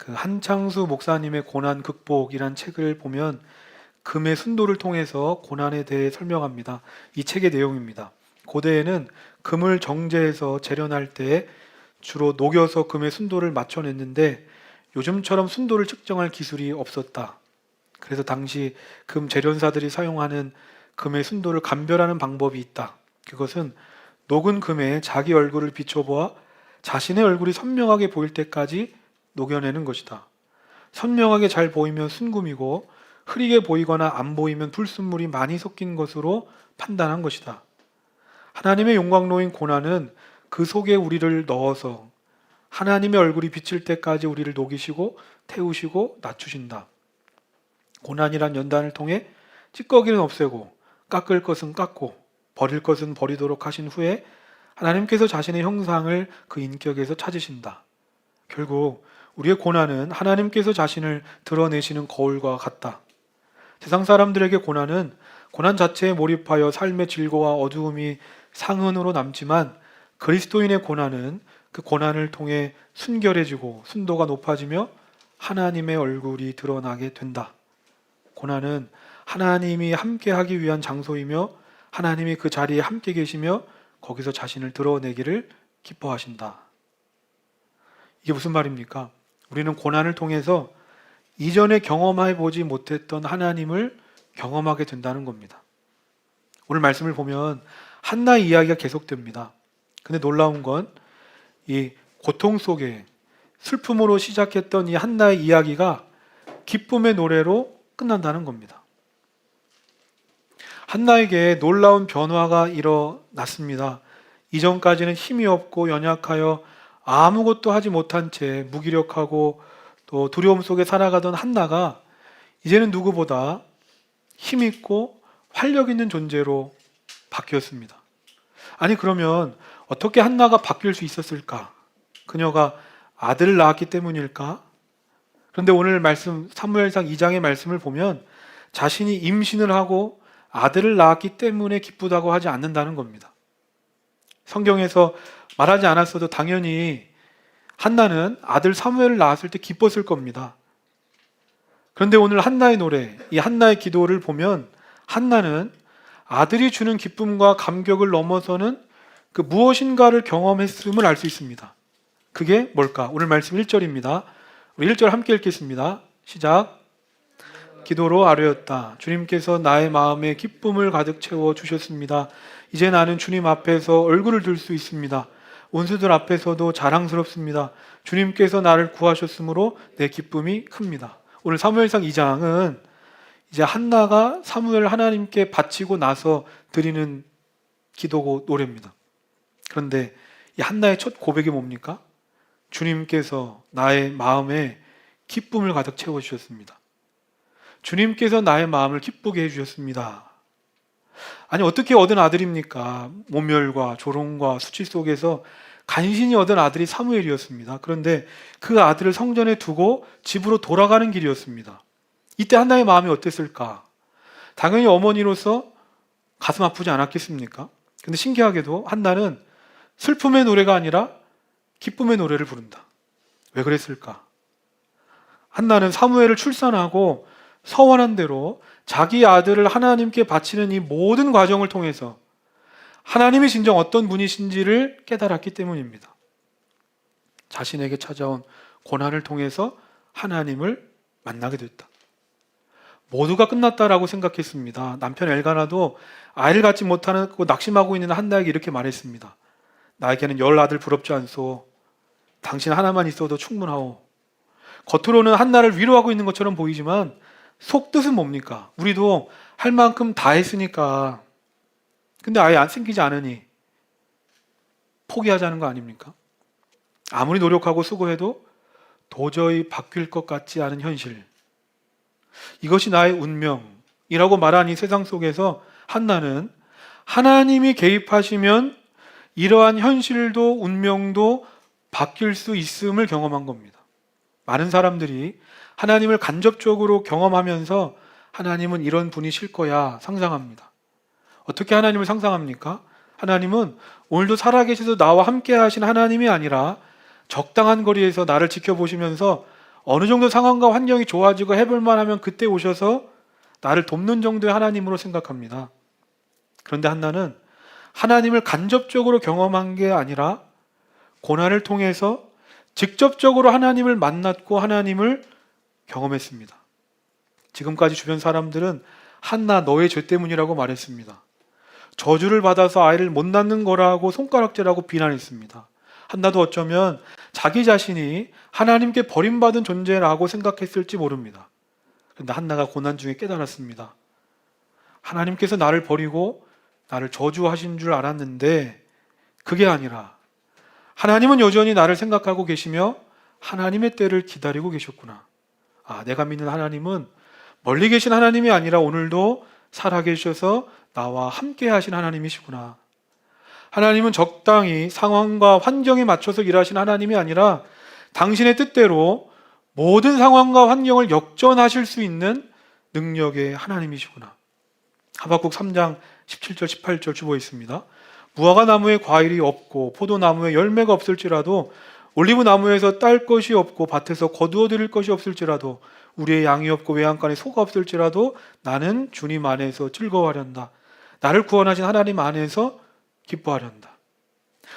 그 한창수 목사님의 고난 극복이란 책을 보면 금의 순도를 통해서 고난에 대해 설명합니다. 이 책의 내용입니다. 고대에는 금을 정제해서 재련할 때 주로 녹여서 금의 순도를 맞춰냈는데 요즘처럼 순도를 측정할 기술이 없었다. 그래서 당시 금 재련사들이 사용하는 금의 순도를 감별하는 방법이 있다. 그것은 녹은 금에 자기 얼굴을 비춰보아 자신의 얼굴이 선명하게 보일 때까지 녹여내는 것이다. 선명하게 잘 보이면 순금이고 흐리게 보이거나 안 보이면 불순물이 많이 섞인 것으로 판단한 것이다. 하나님의 용광로인 고난은 그 속에 우리를 넣어서 하나님의 얼굴이 비칠 때까지 우리를 녹이시고 태우시고 낮추신다. 고난이란 연단을 통해 찌꺼기는 없애고 깎을 것은 깎고 버릴 것은 버리도록 하신 후에 하나님께서 자신의 형상을 그 인격에서 찾으신다. 결국 우리의 고난은 하나님께서 자신을 드러내시는 거울과 같다. 세상 사람들에게 고난은 고난 자체에 몰입하여 삶의 질고와 어두움이 상흔으로 남지만 그리스도인의 고난은 그 고난을 통해 순결해지고 순도가 높아지며 하나님의 얼굴이 드러나게 된다. 고난은 하나님이 함께하기 위한 장소이며 하나님이 그 자리에 함께 계시며 거기서 자신을 드러내기를 기뻐하신다. 이게 무슨 말입니까? 우리는 고난을 통해서 이전에 경험해 보지 못했던 하나님을 경험하게 된다는 겁니다. 오늘 말씀을 보면 한나의 이야기가 계속됩니다. 근데 놀라운 건 이 고통 속에 슬픔으로 시작했던 이 한나의 이야기가 기쁨의 노래로 끝난다는 겁니다. 한나에게 놀라운 변화가 일어났습니다. 이전까지는 힘이 없고 연약하여 아무것도 하지 못한 채 무기력하고 또 두려움 속에 살아가던 한나가 이제는 누구보다 힘있고 활력 있는 존재로 바뀌었습니다. 아니 그러면 어떻게 한나가 바뀔 수 있었을까? 그녀가 아들을 낳았기 때문일까? 그런데 오늘 말씀 사무엘상 2장의 말씀을 보면 자신이 임신을 하고 아들을 낳았기 때문에 기쁘다고 하지 않는다는 겁니다. 성경에서 말하지 않았어도 당연히 한나는 아들 사무엘을 낳았을 때 기뻤을 겁니다. 그런데 오늘 한나의 노래, 이 한나의 기도를 보면 한나는 아들이 주는 기쁨과 감격을 넘어서는 그 무엇인가를 경험했음을 알 수 있습니다. 그게 뭘까? 오늘 말씀 1절입니다. 우리 1절 함께 읽겠습니다. 시작. 기도로 아뢰었다. 주님께서 나의 마음에 기쁨을 가득 채워 주셨습니다. 이제 나는 주님 앞에서 얼굴을 들 수 있습니다. 원수들 앞에서도 자랑스럽습니다. 주님께서 나를 구하셨으므로 내 기쁨이 큽니다. 오늘 사무엘상 2장은 이제 한나가 사무엘 하나님께 바치고 나서 드리는 기도고 노래입니다. 그런데 이 한나의 첫 고백이 뭡니까? 주님께서 나의 마음에 기쁨을 가득 채워주셨습니다. 주님께서 나의 마음을 기쁘게 해주셨습니다. 아니 어떻게 얻은 아들입니까? 모멸과 조롱과 수치 속에서 간신히 얻은 아들이 사무엘이었습니다. 그런데 그 아들을 성전에 두고 집으로 돌아가는 길이었습니다. 이때 한나의 마음이 어땠을까? 당연히 어머니로서 가슴 아프지 않았겠습니까? 근데 신기하게도 한나는 슬픔의 노래가 아니라 기쁨의 노래를 부른다. 왜 그랬을까? 한나는 사무엘을 출산하고 서원한 대로 자기 아들을 하나님께 바치는 이 모든 과정을 통해서 하나님이 진정 어떤 분이신지를 깨달았기 때문입니다. 자신에게 찾아온 고난을 통해서 하나님을 만나게 됐다. 모두가 끝났다라고 생각했습니다. 남편 엘가나도 아이를 갖지 못하고 낙심하고 있는 한나에게 이렇게 말했습니다. 나에게는 10아들 부럽지 않소. 당신 하나만 있어도 충분하오. 겉으로는 한나를 위로하고 있는 것처럼 보이지만 속뜻은 뭡니까? 우리도 할 만큼 다 했으니까 근데 아예 안 생기지 않으니 포기하자는 거 아닙니까? 아무리 노력하고 수고해도 도저히 바뀔 것 같지 않은 현실, 이것이 나의 운명이라고 말한 이 세상 속에서 한나는 하나님이 개입하시면 이러한 현실도 운명도 바뀔 수 있음을 경험한 겁니다. 많은 사람들이 하나님을 간접적으로 경험하면서 하나님은 이런 분이실 거야 상상합니다. 어떻게 하나님을 상상합니까? 하나님은 오늘도 살아계셔서 나와 함께 하신 하나님이 아니라 적당한 거리에서 나를 지켜보시면서 어느 정도 상황과 환경이 좋아지고 해볼만 하면 그때 오셔서 나를 돕는 정도의 하나님으로 생각합니다. 그런데 한나는 하나님을 간접적으로 경험한 게 아니라 고난을 통해서 직접적으로 하나님을 만났고 하나님을 경험했습니다. 지금까지 주변 사람들은 한나 너의 죄 때문이라고 말했습니다. 저주를 받아서 아이를 못 낳는 거라고 손가락질하고 비난했습니다. 한나도 어쩌면 자기 자신이 하나님께 버림받은 존재라고 생각했을지 모릅니다. 그런데 한나가 고난 중에 깨달았습니다. 하나님께서 나를 버리고 나를 저주하신 줄 알았는데 그게 아니라 하나님은 여전히 나를 생각하고 계시며 하나님의 때를 기다리고 계셨구나. 내가 믿는 하나님은 멀리 계신 하나님이 아니라 오늘도 살아계셔서 나와 함께 하신 하나님이시구나. 하나님은 적당히 상황과 환경에 맞춰서 일하신 하나님이 아니라 당신의 뜻대로 모든 상황과 환경을 역전하실 수 있는 능력의 하나님이시구나. 하박국 3장 17절 18절 주보에 있습니다. 무화과 나무에 과일이 없고 포도나무에 열매가 없을지라도 올리브 나무에서 딸 것이 없고 밭에서 거두어 드릴 것이 없을지라도 우리의 양이 없고 외양간에 소가 없을지라도 나는 주님 안에서 즐거워하련다. 나를 구원하신 하나님 안에서 기뻐하련다.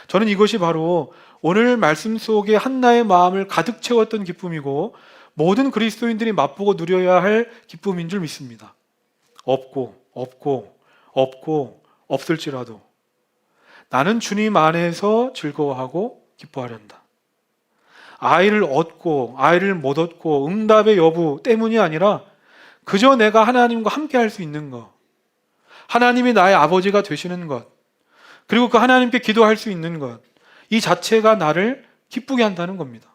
저는 이것이 바로 오늘 말씀 속에 한나의 마음을 가득 채웠던 기쁨이고 모든 그리스도인들이 맛보고 누려야 할 기쁨인 줄 믿습니다. 없고 없을지라도 나는 주님 안에서 즐거워하고 기뻐하련다. 아이를 얻고 아이를 못 얻고 응답의 여부 때문이 아니라 그저 내가 하나님과 함께 할 수 있는 것, 하나님이 나의 아버지가 되시는 것, 그리고 그 하나님께 기도할 수 있는 것, 이 자체가 나를 기쁘게 한다는 겁니다.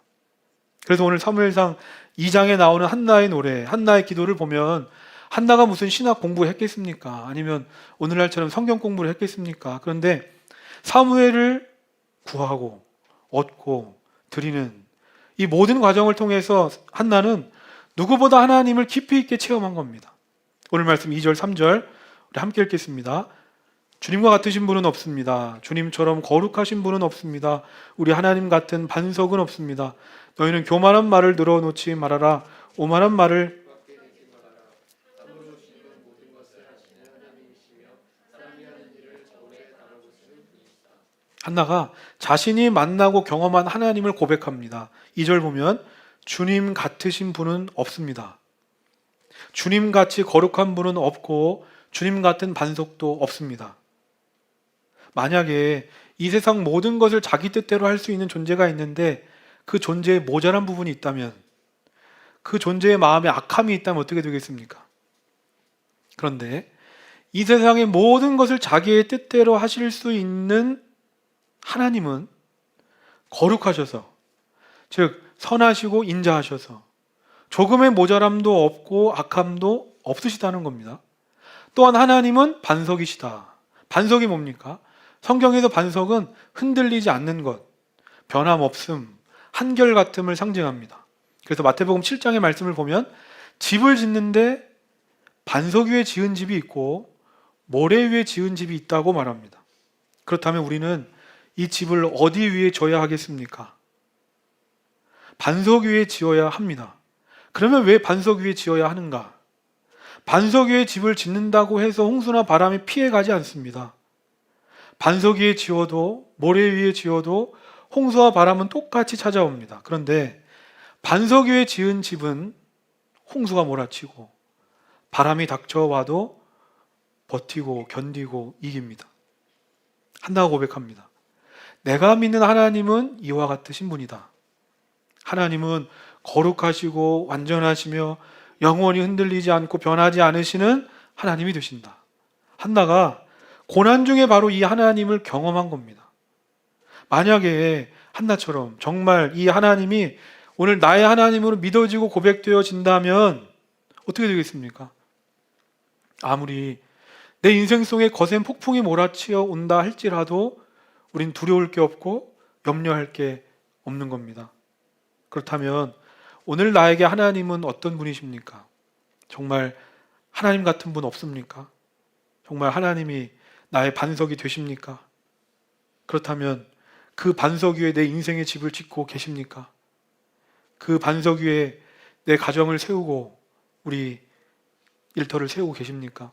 그래서 오늘 사무엘상 2장에 나오는 한나의 노래, 한나의 기도를 보면 한나가 무슨 신학 공부했겠습니까? 아니면 오늘날처럼 성경 공부를 했겠습니까? 그런데 사무엘을 구하고 얻고 드리는 이 모든 과정을 통해서 한나는 누구보다 하나님을 깊이 있게 체험한 겁니다. 오늘 말씀 2절 3절 우리 함께 읽겠습니다. 주님과 같으신 분은 없습니다. 주님처럼 거룩하신 분은 없습니다. 우리 하나님 같은 반석은 없습니다. 너희는 교만한 말을 늘어놓지 말아라. 오만한 말을 한나가 자신이 만나고 경험한 하나님을 고백합니다. 2절 보면 주님 같으신 분은 없습니다. 주님같이 거룩한 분은 없고 주님 같은 반석도 없습니다. 만약에 이 세상 모든 것을 자기 뜻대로 할 수 있는 존재가 있는데 그 존재에 모자란 부분이 있다면, 그 존재의 마음에 악함이 있다면 어떻게 되겠습니까? 그런데 이 세상의 모든 것을 자기의 뜻대로 하실 수 있는 하나님은 거룩하셔서, 즉 선하시고 인자하셔서 조금의 모자람도 없고 악함도 없으시다는 겁니다. 또한 하나님은 반석이시다. 반석이 뭡니까? 성경에서 반석은 흔들리지 않는 것, 변함없음, 한결같음을 상징합니다. 그래서 마태복음 7장의 말씀을 보면 집을 짓는데 반석 위에 지은 집이 있고 모래 위에 지은 집이 있다고 말합니다. 그렇다면 우리는 이 집을 어디 위에 져야 하겠습니까? 반석 위에 지어야 합니다. 그러면 왜 반석 위에 지어야 하는가? 반석 위에 집을 짓는다고 해서 홍수나 바람이 피해가지 않습니다. 반석 위에 지어도 모래 위에 지어도 홍수와 바람은 똑같이 찾아옵니다. 그런데 반석 위에 지은 집은 홍수가 몰아치고 바람이 닥쳐와도 버티고 견디고 이깁니다. 한나가 고백합니다. 내가 믿는 하나님은 이와 같으신 분이다. 하나님은 거룩하시고 완전하시며 영원히 흔들리지 않고 변하지 않으시는 하나님이 되신다. 한나가 고난 중에 바로 이 하나님을 경험한 겁니다. 만약에 한나처럼 정말 이 하나님이 오늘 나의 하나님으로 믿어지고 고백되어진다면 어떻게 되겠습니까? 아무리 내 인생 속에 거센 폭풍이 몰아치어 온다 할지라도 우린 두려울 게 없고 염려할 게 없는 겁니다. 그렇다면 오늘 나에게 하나님은 어떤 분이십니까? 정말 하나님 같은 분 없습니까? 정말 하나님이 나의 반석이 되십니까? 그렇다면 그 반석 위에 내 인생의 집을 짓고 계십니까? 그 반석 위에 내 가정을 세우고 우리 일터를 세우고 계십니까?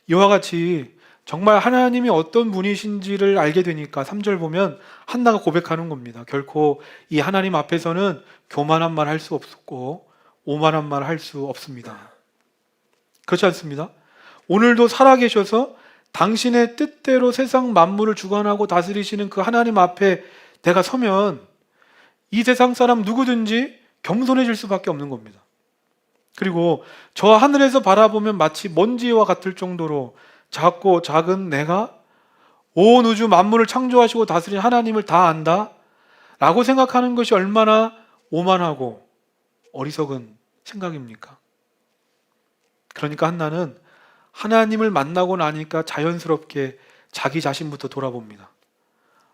이와 같이 정말 하나님이 어떤 분이신지를 알게 되니까 3절 보면 한나가 고백하는 겁니다. 결코 이 하나님 앞에서는 교만한 말 할 수 없었고 오만한 말 할 수 없습니다. 그렇지 않습니다? 오늘도 살아계셔서 당신의 뜻대로 세상 만물을 주관하고 다스리시는 그 하나님 앞에 내가 서면 이 세상 사람 누구든지 겸손해질 수밖에 없는 겁니다. 그리고 저 하늘에서 바라보면 마치 먼지와 같을 정도로 작고 작은 내가 온 우주 만물을 창조하시고 다스린 하나님을 다 안다? 라고 생각하는 것이 얼마나 오만하고 어리석은 생각입니까? 그러니까 한나는 하나님을 만나고 나니까 자연스럽게 자기 자신부터 돌아봅니다.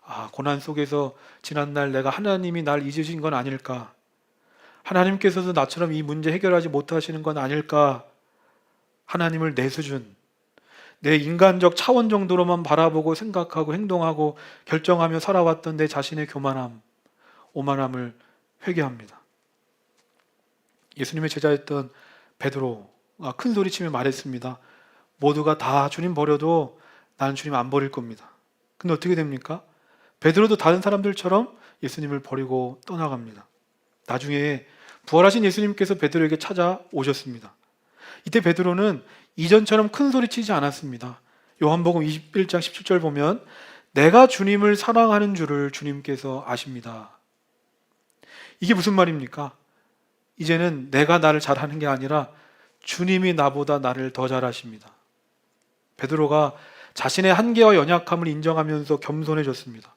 아, 고난 속에서 지난날 내가 하나님이 날 잊으신 건 아닐까? 하나님께서도 나처럼 이 문제 해결하지 못하시는 건 아닐까? 하나님을 내 수준, 내 인간적 차원 정도로만 바라보고 생각하고 행동하고 결정하며 살아왔던 내 자신의 교만함, 오만함을 회개합니다. 예수님의 제자였던 베드로가 큰 소리치며 말했습니다. 모두가 다 주님 버려도 나는 주님 안 버릴 겁니다. 근데 어떻게 됩니까? 베드로도 다른 사람들처럼 예수님을 버리고 떠나갑니다. 나중에 부활하신 예수님께서 베드로에게 찾아오셨습니다. 이때 베드로는 이전처럼 큰 소리 치지 않았습니다. 요한복음 21장 17절 보면 내가 주님을 사랑하는 줄을 주님께서 아십니다. 이게 무슨 말입니까? 이제는 내가 나를 잘하는 게 아니라 주님이 나보다 나를 더 잘하십니다. 베드로가 자신의 한계와 연약함을 인정하면서 겸손해졌습니다.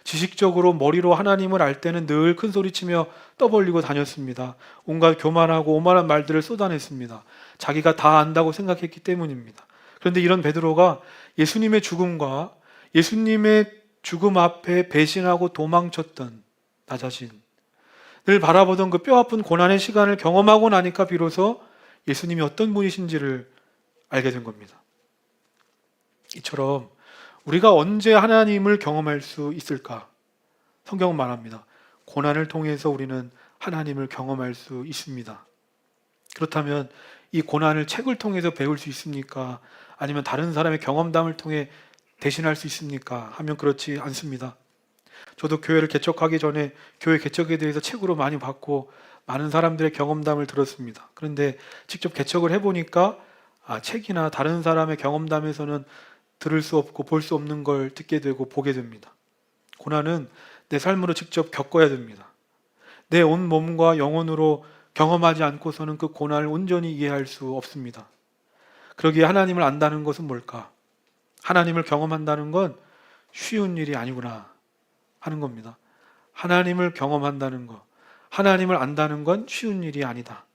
지식적으로 머리로 하나님을 알 때는 늘 큰 소리치며 떠벌리고 다녔습니다. 온갖 교만하고 오만한 말들을 쏟아냈습니다. 자기가 다 안다고 생각했기 때문입니다. 그런데 이런 베드로가 예수님의 죽음과 예수님의 죽음 앞에 배신하고 도망쳤던 나 자신, 늘 바라보던 그 뼈아픈 고난의 시간을 경험하고 나니까 비로소 예수님이 어떤 분이신지를 알게 된 겁니다. 이처럼 우리가 언제 하나님을 경험할 수 있을까? 성경은 말합니다. 고난을 통해서 우리는 하나님을 경험할 수 있습니다. 그렇다면 이 고난을 책을 통해서 배울 수 있습니까? 아니면 다른 사람의 경험담을 통해 대신할 수 있습니까? 하면 그렇지 않습니다. 저도 교회를 개척하기 전에 교회 개척에 대해서 책으로 많이 봤고 많은 사람들의 경험담을 들었습니다. 그런데 직접 개척을 해보니까 책이나 다른 사람의 경험담에서는 들을 수 없고 볼 수 없는 걸 듣게 되고 보게 됩니다. 고난은 내 삶으로 직접 겪어야 됩니다. 내 온 몸과 영혼으로 경험하지 않고서는 그 고난을 온전히 이해할 수 없습니다. 그러기에 하나님을 안다는 것은 뭘까? 하나님을 경험한다는 건 쉬운 일이 아니구나 하는 겁니다. 하나님을 경험한다는 것, 하나님을 안다는 건 쉬운 일이 아니다.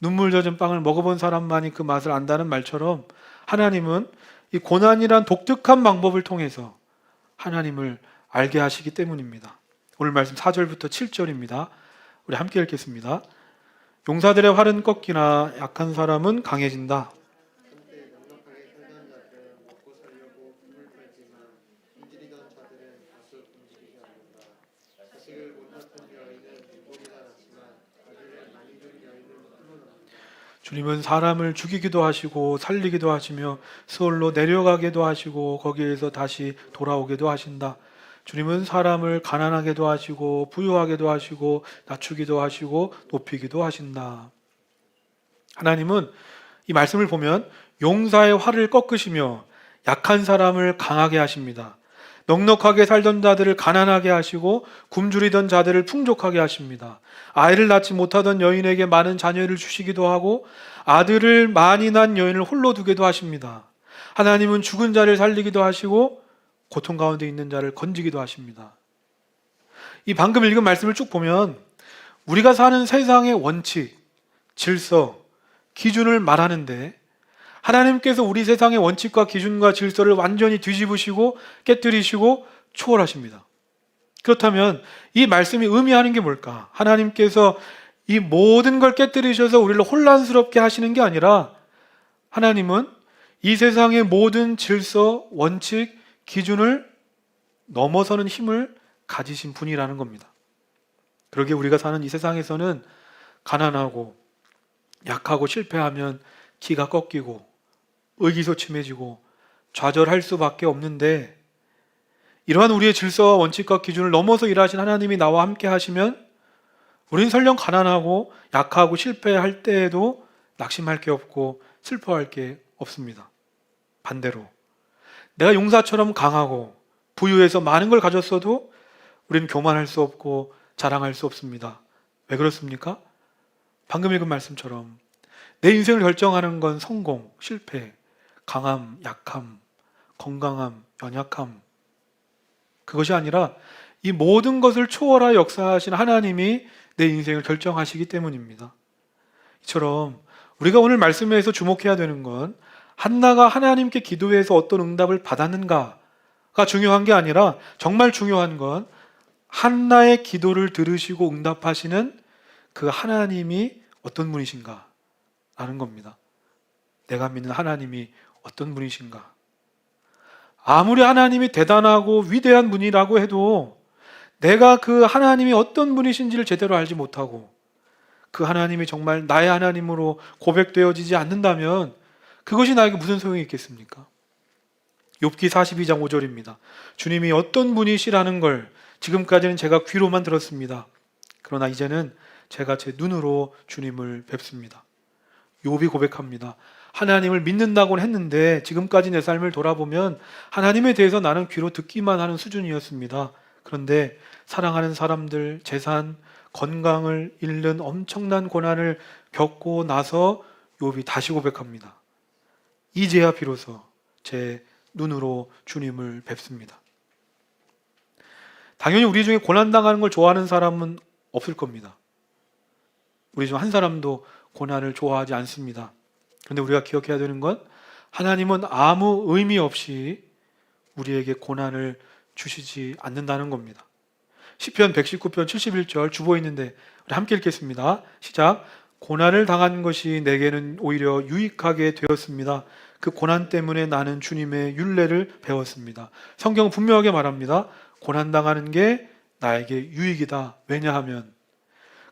눈물 젖은 빵을 먹어본 사람만이 그 맛을 안다는 말처럼 하나님은 이 고난이란 독특한 방법을 통해서 하나님을 알게 하시기 때문입니다. 오늘 말씀 4절부터 7절입니다. 우리 함께 읽겠습니다. 용사들의 활은 꺾이나 약한 사람은 강해진다. 주님은 사람을 죽이기도 하시고 살리기도 하시며 스올로 내려가게도 하시고 거기에서 다시 돌아오게도 하신다. 주님은 사람을 가난하게도 하시고 부유하게도 하시고 낮추기도 하시고 높이기도 하신다. 하나님은 이 말씀을 보면 용사의 활을 꺾으시며 약한 사람을 강하게 하십니다. 넉넉하게 살던 자들을 가난하게 하시고 굶주리던 자들을 풍족하게 하십니다. 아이를 낳지 못하던 여인에게 많은 자녀를 주시기도 하고 아들을 많이 낳은 여인을 홀로 두게도 하십니다. 하나님은 죽은 자를 살리기도 하시고 고통 가운데 있는 자를 건지기도 하십니다. 이 방금 읽은 말씀을 쭉 보면 우리가 사는 세상의 원칙, 질서, 기준을 말하는데 하나님께서 우리 세상의 원칙과 기준과 질서를 완전히 뒤집으시고 깨뜨리시고 초월하십니다. 그렇다면 이 말씀이 의미하는 게 뭘까? 하나님께서 이 모든 걸 깨뜨리셔서 우리를 혼란스럽게 하시는 게 아니라 하나님은 이 세상의 모든 질서, 원칙, 기준을 넘어서는 힘을 가지신 분이라는 겁니다. 그러기에 우리가 사는 이 세상에서는 가난하고 약하고 실패하면 기가 꺾이고 의기소침해지고 좌절할 수밖에 없는데, 이러한 우리의 질서와 원칙과 기준을 넘어서 일하신 하나님이 나와 함께 하시면 우리는 설령 가난하고 약하고 실패할 때에도 낙심할 게 없고 슬퍼할 게 없습니다. 반대로 내가 용사처럼 강하고 부유해서 많은 걸 가졌어도 우리는 교만할 수 없고 자랑할 수 없습니다. 왜 그렇습니까? 방금 읽은 말씀처럼 내 인생을 결정하는 건 성공, 실패, 강함, 약함, 건강함, 연약함, 그것이 아니라 이 모든 것을 초월하여 역사하신 하나님이 내 인생을 결정하시기 때문입니다. 이처럼 우리가 오늘 말씀에서 주목해야 되는 건 한나가 하나님께 기도해서 어떤 응답을 받았는가가 중요한 게 아니라, 정말 중요한 건 한나의 기도를 들으시고 응답하시는 그 하나님이 어떤 분이신가 라는 겁니다. 내가 믿는 하나님이 어떤 분이신가. 아무리 하나님이 대단하고 위대한 분이라고 해도 내가 그 하나님이 어떤 분이신지를 제대로 알지 못하고 그 하나님이 정말 나의 하나님으로 고백되어지지 않는다면 그것이 나에게 무슨 소용이 있겠습니까? 욥기 42장 5절입니다. 주님이 어떤 분이시라는 걸 지금까지는 제가 귀로만 들었습니다. 그러나 이제는 제가 제 눈으로 주님을 뵙습니다. 욥이 고백합니다. 하나님을 믿는다고는 했는데 지금까지 내 삶을 돌아보면 하나님에 대해서 나는 귀로 듣기만 하는 수준이었습니다. 그런데 사랑하는 사람들, 재산, 건강을 잃는 엄청난 고난을 겪고 나서 욥이 다시 고백합니다. 이제야 비로소 제 눈으로 주님을 뵙습니다. 당연히 우리 중에 고난당하는 걸 좋아하는 사람은 없을 겁니다. 우리 중 한 사람도 고난을 좋아하지 않습니다. 그런데 우리가 기억해야 되는 건 하나님은 아무 의미 없이 우리에게 고난을 주시지 않는다는 겁니다. 시편 119편 71절 주보 있는데 우리 함께 읽겠습니다. 시작. 고난을 당한 것이 내게는 오히려 유익하게 되었습니다. 그 고난 때문에 나는 주님의 율례를 배웠습니다. 성경은 분명하게 말합니다. 고난당하는 게 나에게 유익이다. 왜냐하면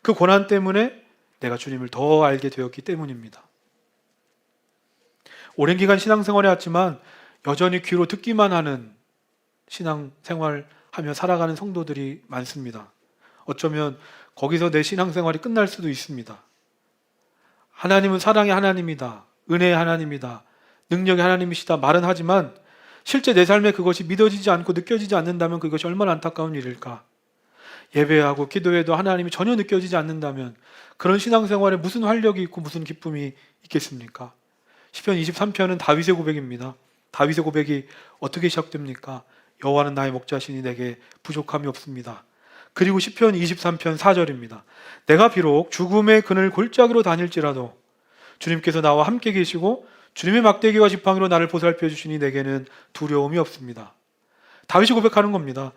그 고난 때문에 내가 주님을 더 알게 되었기 때문입니다. 오랜 기간 신앙생활을 해왔지만 여전히 귀로 듣기만 하는 신앙생활하며 살아가는 성도들이 많습니다. 어쩌면 거기서 내 신앙생활이 끝날 수도 있습니다. 하나님은 사랑의 하나님이다. 은혜의 하나님이다. 능력의 하나님이시다 말은 하지만 실제 내 삶에 그것이 믿어지지 않고 느껴지지 않는다면 그것이 얼마나 안타까운 일일까. 예배하고 기도해도 하나님이 전혀 느껴지지 않는다면 그런 신앙생활에 무슨 활력이 있고 무슨 기쁨이 있겠습니까? 시편 23편은 다윗의 고백입니다. 다윗의 고백이 어떻게 시작됩니까? 여호와는 나의 목자시니 내게 부족함이 없습니다. 그리고 시편 23편 4절입니다. 내가 비록 죽음의 그늘 골짜기로 다닐지라도 주님께서 나와 함께 계시고 주님의 막대기와 지팡이로 나를 보살펴 주시니 내게는 두려움이 없습니다. 다윗이 고백하는 겁니다.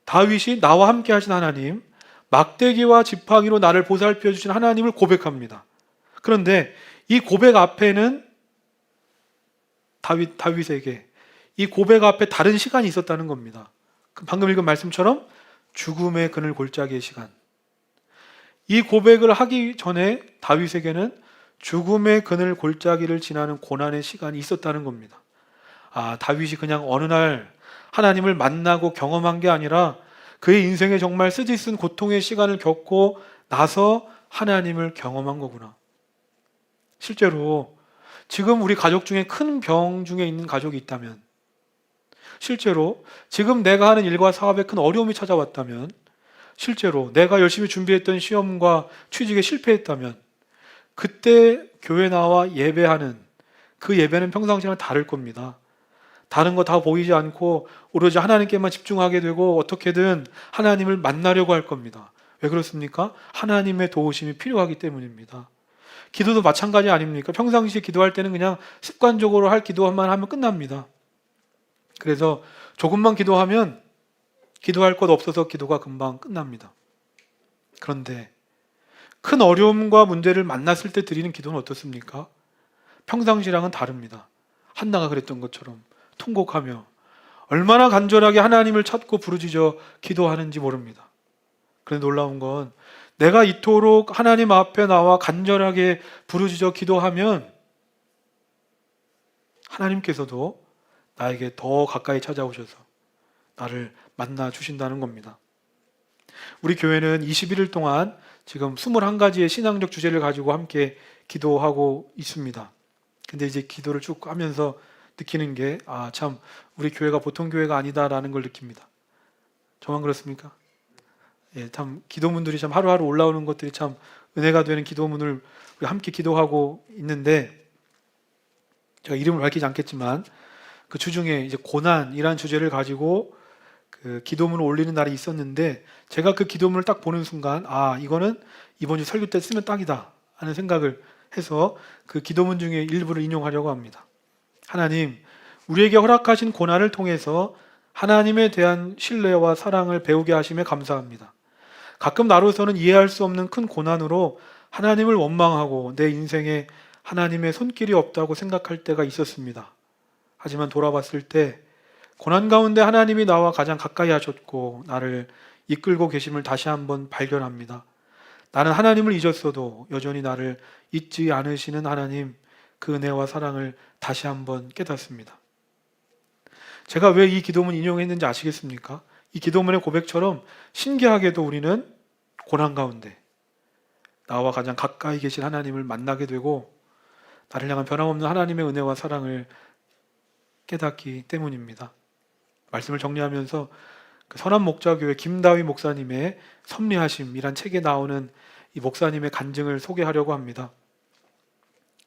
다윗이 나와 함께 하신 하나님, 막대기와 지팡이로 나를 보살펴 주신 하나님을 고백합니다. 그런데 이 고백 앞에는 다윗에게 이 고백 앞에 다른 시간이 있었다는 겁니다. 방금 읽은 말씀처럼 죽음의 그늘 골짜기의 시간. 이 고백을 하기 전에 다윗에게는 죽음의 그늘 골짜기를 지나는 고난의 시간이 있었다는 겁니다. 다윗이 그냥 어느 날 하나님을 만나고 경험한 게 아니라 그의 인생에 정말 쓰디쓴 고통의 시간을 겪고 나서 하나님을 경험한 거구나. 실제로 지금 우리 가족 중에 큰 병 중에 있는 가족이 있다면, 실제로 지금 내가 하는 일과 사업에 큰 어려움이 찾아왔다면, 실제로 내가 열심히 준비했던 시험과 취직에 실패했다면 그때 교회 나와 예배하는 그 예배는 평상시랑 다를 겁니다. 다른 거 다 보이지 않고 오로지 하나님께만 집중하게 되고 어떻게든 하나님을 만나려고 할 겁니다. 왜 그렇습니까? 하나님의 도우심이 필요하기 때문입니다. 기도도 마찬가지 아닙니까? 평상시에 기도할 때는 그냥 습관적으로 할 기도만 하면 끝납니다. 그래서 조금만 기도하면 기도할 것 없어서 기도가 금방 끝납니다. 그런데 큰 어려움과 문제를 만났을 때 드리는 기도는 어떻습니까? 평상시랑은 다릅니다. 한나가 그랬던 것처럼 통곡하며 얼마나 간절하게 하나님을 찾고 부르짖어 기도하는지 모릅니다. 그런데 놀라운 건 내가 이토록 하나님 앞에 나와 간절하게 부르짖어 기도하면 하나님께서도 나에게 더 가까이 찾아오셔서 나를 만나 주신다는 겁니다. 우리 교회는 21일 동안 지금 21가지의 신앙적 주제를 가지고 함께 기도하고 있습니다. 근데 이제 기도를 쭉 하면서 느끼는 게, 참, 우리 교회가 보통 교회가 아니다라는 걸 느낍니다. 저만 그렇습니까? 예, 참, 기도문들이 참 하루하루 올라오는 것들이 참 은혜가 되는 기도문을 우리 함께 기도하고 있는데, 제가 이름을 밝히지 않겠지만, 그 주중에 이제 고난이라는 주제를 가지고 그 기도문을 올리는 날이 있었는데, 제가 그 기도문을 딱 보는 순간, 이거는 이번 주 설교 때 쓰면 딱이다 하는 생각을 해서 그 기도문 중에 일부를 인용하려고 합니다. 하나님, 우리에게 허락하신 고난을 통해서 하나님에 대한 신뢰와 사랑을 배우게 하심에 감사합니다. 가끔 나로서는 이해할 수 없는 큰 고난으로 하나님을 원망하고 내 인생에 하나님의 손길이 없다고 생각할 때가 있었습니다. 하지만 돌아봤을 때 고난 가운데 하나님이 나와 가장 가까이 하셨고 나를 이끌고 계심을 다시 한번 발견합니다. 나는 하나님을 잊었어도 여전히 나를 잊지 않으시는 하나님, 그 은혜와 사랑을 다시 한번 깨닫습니다. 제가 왜 이 기도문 인용했는지 아시겠습니까? 이 기도문의 고백처럼 신기하게도 우리는 고난 가운데 나와 가장 가까이 계신 하나님을 만나게 되고 나를 향한 변함없는 하나님의 은혜와 사랑을 깨닫기 때문입니다. 말씀을 정리하면서 그 선한목자교회 김다위 목사님의 섭리하심이란 책에 나오는 이 목사님의 간증을 소개하려고 합니다.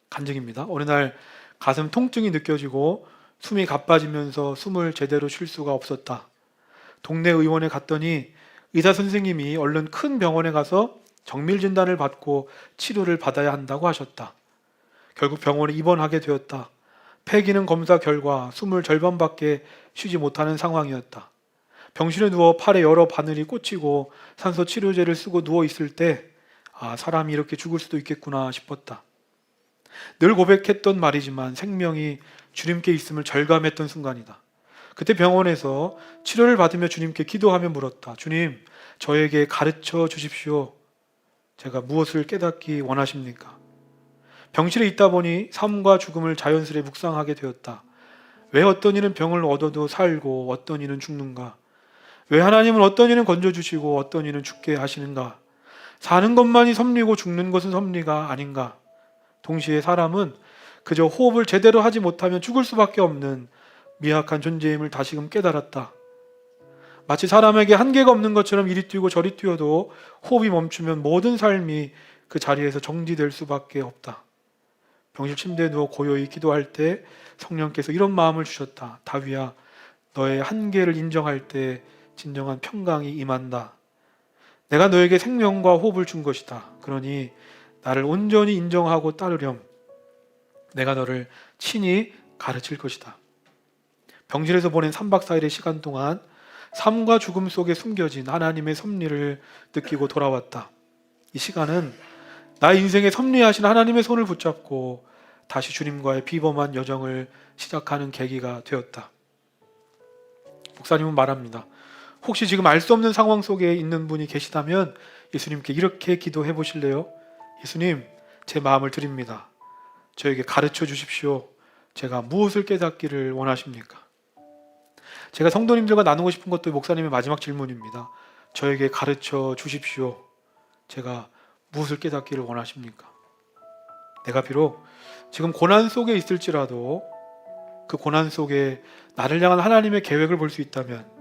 간증입니다. 어느 날 가슴 통증이 느껴지고 숨이 가빠지면서 숨을 제대로 쉴 수가 없었다. 동네 의원에 갔더니 의사 선생님이 얼른 큰 병원에 가서 정밀 진단을 받고 치료를 받아야 한다고 하셨다. 결국 병원에 입원하게 되었다. 폐기능 검사 결과 숨을 절반밖에 쉬지 못하는 상황이었다. 병실에 누워 팔에 여러 바늘이 꽂히고 산소 치료제를 쓰고 누워 있을 때 사람이 이렇게 죽을 수도 있겠구나 싶었다. 늘 고백했던 말이지만 생명이 주님께 있음을 절감했던 순간이다. 그때 병원에서 치료를 받으며 주님께 기도하며 물었다. 주님, 저에게 가르쳐 주십시오. 제가 무엇을 깨닫기 원하십니까? 병실에 있다 보니 삶과 죽음을 자연스레 묵상하게 되었다. 왜 어떤 이는 병을 얻어도 살고 어떤 이는 죽는가? 왜 하나님은 어떤 이는 건져주시고 어떤 이는 죽게 하시는가? 사는 것만이 섭리고 죽는 것은 섭리가 아닌가? 동시에 사람은 그저 호흡을 제대로 하지 못하면 죽을 수밖에 없는 미약한 존재임을 다시금 깨달았다. 마치 사람에게 한계가 없는 것처럼 이리 뛰고 저리 뛰어도 호흡이 멈추면 모든 삶이 그 자리에서 정지될 수밖에 없다. 병실 침대에 누워 고요히 기도할 때 성령께서 이런 마음을 주셨다. 다윗아, 너의 한계를 인정할 때 진정한 평강이 임한다. 내가 너에게 생명과 호흡을 준 것이다. 그러니 나를 온전히 인정하고 따르렴. 내가 너를 친히 가르칠 것이다. 병실에서 보낸 3박 4일의 시간 동안 삶과 죽음 속에 숨겨진 하나님의 섭리를 느끼고 돌아왔다. 이 시간은 나의 인생에 섭리하신 하나님의 손을 붙잡고 다시 주님과의 비범한 여정을 시작하는 계기가 되었다. 목사님은 말합니다. 혹시 지금 알 수 없는 상황 속에 있는 분이 계시다면 예수님께 이렇게 기도해 보실래요? 예수님, 제 마음을 드립니다. 저에게 가르쳐 주십시오. 제가 무엇을 깨닫기를 원하십니까? 제가 성도님들과 나누고 싶은 것도 목사님의 마지막 질문입니다. 저에게 가르쳐 주십시오. 제가 무엇을 깨닫기를 원하십니까? 내가 비록 지금 고난 속에 있을지라도 그 고난 속에 나를 향한 하나님의 계획을 볼 수 있다면,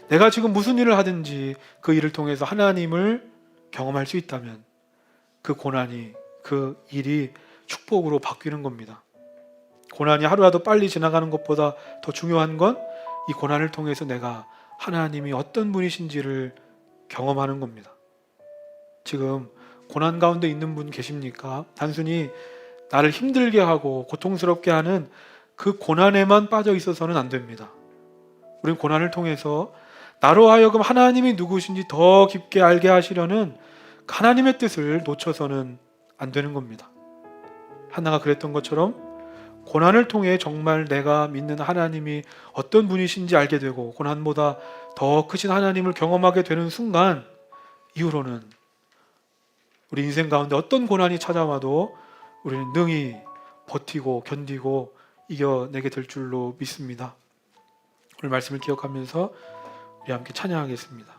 내가 지금 무슨 일을 하든지 그 일을 통해서 하나님을 경험할 수 있다면 그 고난이, 그 일이 축복으로 바뀌는 겁니다. 고난이 하루라도 빨리 지나가는 것보다 더 중요한 건 이 고난을 통해서 내가 하나님이 어떤 분이신지를 경험하는 겁니다. 지금 고난 가운데 있는 분 계십니까? 단순히 나를 힘들게 하고 고통스럽게 하는 그 고난에만 빠져 있어서는 안 됩니다. 우리는 고난을 통해서 나로 하여금 하나님이 누구신지 더 깊게 알게 하시려는 하나님의 뜻을 놓쳐서는 안 되는 겁니다. 한나가 그랬던 것처럼 고난을 통해 정말 내가 믿는 하나님이 어떤 분이신지 알게 되고 고난보다 더 크신 하나님을 경험하게 되는 순간 이후로는 우리 인생 가운데 어떤 고난이 찾아와도 우리는 능히 버티고 견디고 이겨내게 될 줄로 믿습니다. 오늘 말씀을 기억하면서 우리 함께 찬양하겠습니다.